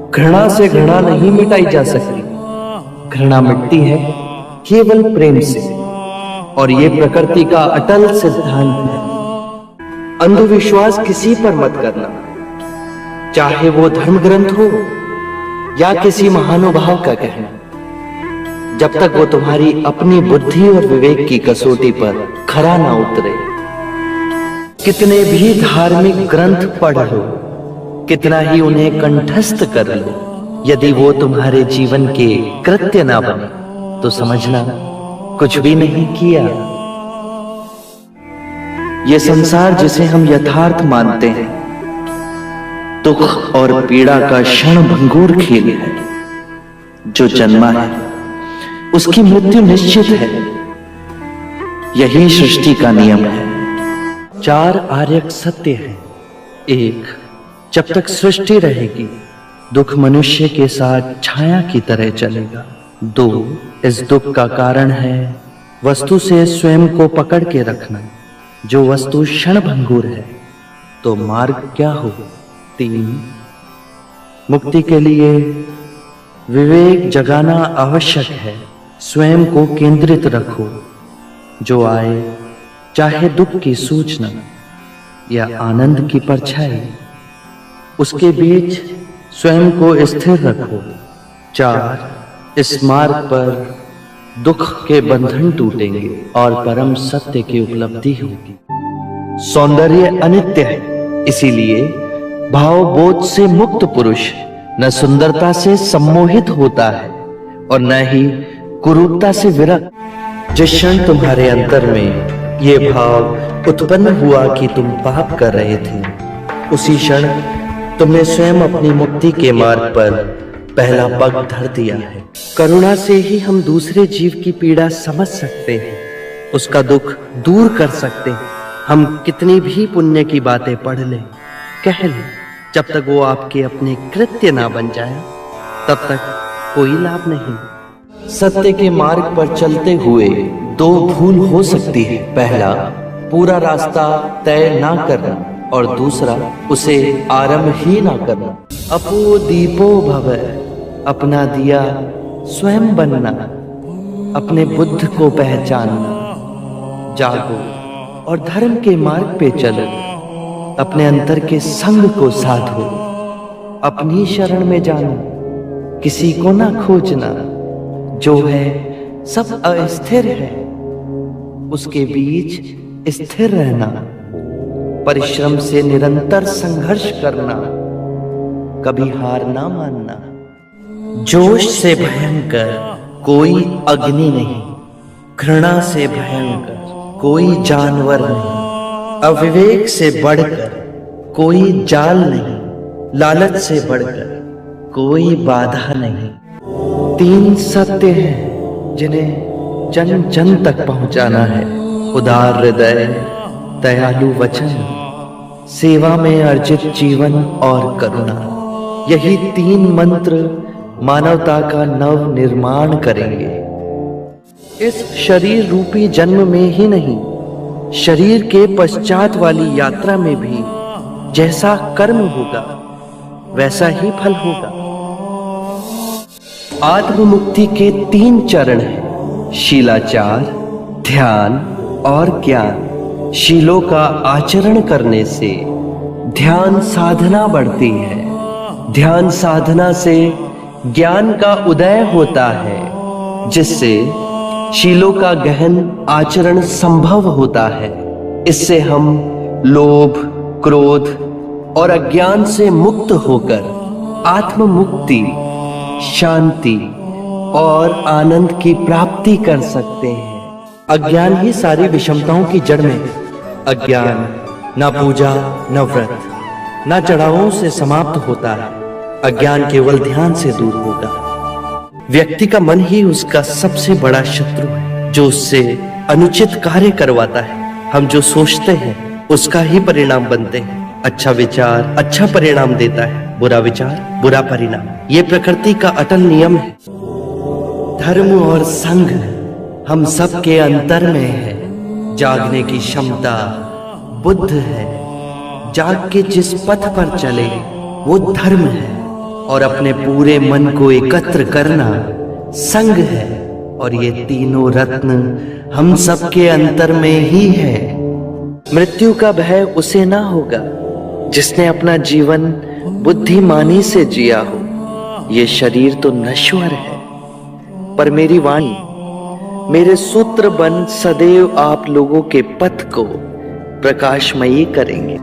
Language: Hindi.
घृणा से घृणा नहीं मिटाई जा सकती। घृणा मिटती है केवल प्रेम से, और ये प्रकृति का अटल सिद्धांत है। अंधविश्वास किसी पर मत करना, चाहे वो धर्म ग्रंथ हो या किसी महानुभाव का कहना, जब तक वो तुम्हारी अपनी बुद्धि और विवेक की कसौटी पर खरा ना उतरे। कितने भी धार्मिक ग्रंथ पढ़ लो, कितना ही उन्हें कंठस्थ कर लो, यदि वो तुम्हारे जीवन के कृत्य ना बने तो समझना कुछ भी नहीं किया। ये संसार जिसे हम यथार्थ मानते हैं, दुख और पीड़ा का क्षणभंगुर खेल है। जो जन्मा है उसकी मृत्यु निश्चित है, यही सृष्टि का नियम है। 4 आर्यक सत्य है। 1, जब तक सृष्टि रहेगी दुख मनुष्य के साथ छाया की तरह चलेगा। 2, इस दुख का कारण है वस्तु से स्वयं को पकड़ के रखना। जो वस्तु क्षणभंगुर है तो मार्ग क्या हो। 3, मुक्ति के लिए विवेक जगाना आवश्यक है। स्वयं को केंद्रित रखो, जो आए चाहे दुख की सूचना या आनंद की परछाई, उसके बीच स्वयं को स्थिर रखो। 4, इस मार्ग पर दुख के बंधन टूटेंगे और परम सत्य की उपलब्धि होगी। सौंदर्य अनित्य है, इसीलिए भावबोध से मुक्त पुरुष न सुंदरता से सम्मोहित होता है और न ही कुरूपता से विरक्त। जिस क्षण तुम्हारे अंतर में ये भाव उत्पन्न हुआ कि तुम पाप कर रहे थे, उसी क्षण तुमने स्वयं अपनी मुक्ति के मार्ग पर पहला पग धर दिया है। करुणा से ही हम दूसरे जीव की पीड़ा समझ सकते हैं, उसका दुख दूर कर सकते हैं। हम कितनी भी पुण्य की बातें पढ़ लें, कह लें, जब तक वो आपके अपने कृत्य ना बन जाए तब तक कोई लाभ नहीं। सत्य के मार्ग पर चलते हुए 2 भूल हो सकती है। पहला, पूरा रास्ता तय ना करना, और दूसरा, उसे आरंभ ही ना करना। अपो दीपो भव, अपना दिया स्वयं बनना, अपने बुद्ध को पहचानना। जागो और धर्म के मार्ग पे चलो, अपने अंतर के संग को साधो, अपनी शरण में जानो, किसी को ना खोजना। जो है सब अस्थिर है, उसके बीच स्थिर रहना, परिश्रम से निरंतर संघर्ष करना, कभी हार ना मानना। जोश से भयंकर कोई अग्नि नहीं, घृणा से भयंकर कोई जानवर नहीं, अविवेक से बढ़कर कोई जाल नहीं, लालच से बढ़कर कोई बाधा नहीं। 3 सत्य हैं जिन्हें जन जन तक पहुंचाना है। उदार हृदय, दयालु वचन, सेवा में अर्जित जीवन और करुणा। यही 3 मंत्र मानवता का नव निर्माण करेंगे। इस शरीर रूपी जन्म में ही नहीं, शरीर के पश्चात वाली यात्रा में भी जैसा कर्म होगा वैसा ही फल होगा। आत्ममुक्ति के 3 चरण हैं, शीलाचार, ध्यान और ज्ञान। शीलों का आचरण करने से ध्यान साधना बढ़ती है, ध्यान साधना से ज्ञान का उदय होता है, जिससे शीलों का गहन आचरण संभव होता है। इससे हम लोभ, क्रोध और अज्ञान से मुक्त होकर आत्ममुक्ति, शांति और आनंद की प्राप्ति कर सकते हैं। अज्ञान ही सारी विषमताओं की जड़ में है। अज्ञान न पूजा, न व्रत, न चढ़ावों से समाप्त होता है। अज्ञान केवल ध्यान से दूर होगा। व्यक्ति का मन ही उसका सबसे बड़ा शत्रु है, जो उससे अनुचित कार्य करवाता है। हम जो सोचते हैं उसका ही परिणाम बनते हैं। अच्छा विचार अच्छा परिणाम देता है, बुरा विचार बुरा परिणाम। ये प्रकृति का अटल नियम है। धर्म और संघ हम सब के अंतर में है। जागने की क्षमता बुद्ध है। जाग के जिस पथ पर चले वो धर्म है, और अपने पूरे मन को एकत्र करना संग है। और ये तीनों रत्न हम सबके अंतर में ही है। मृत्यु का भय उसे ना होगा जिसने अपना जीवन बुद्धिमानी से जिया हो। ये शरीर तो नश्वर है, पर मेरी वाणी, मेरे सूत्र बन सदैव आप लोगों के पथ को प्रकाशमयी करेंगे।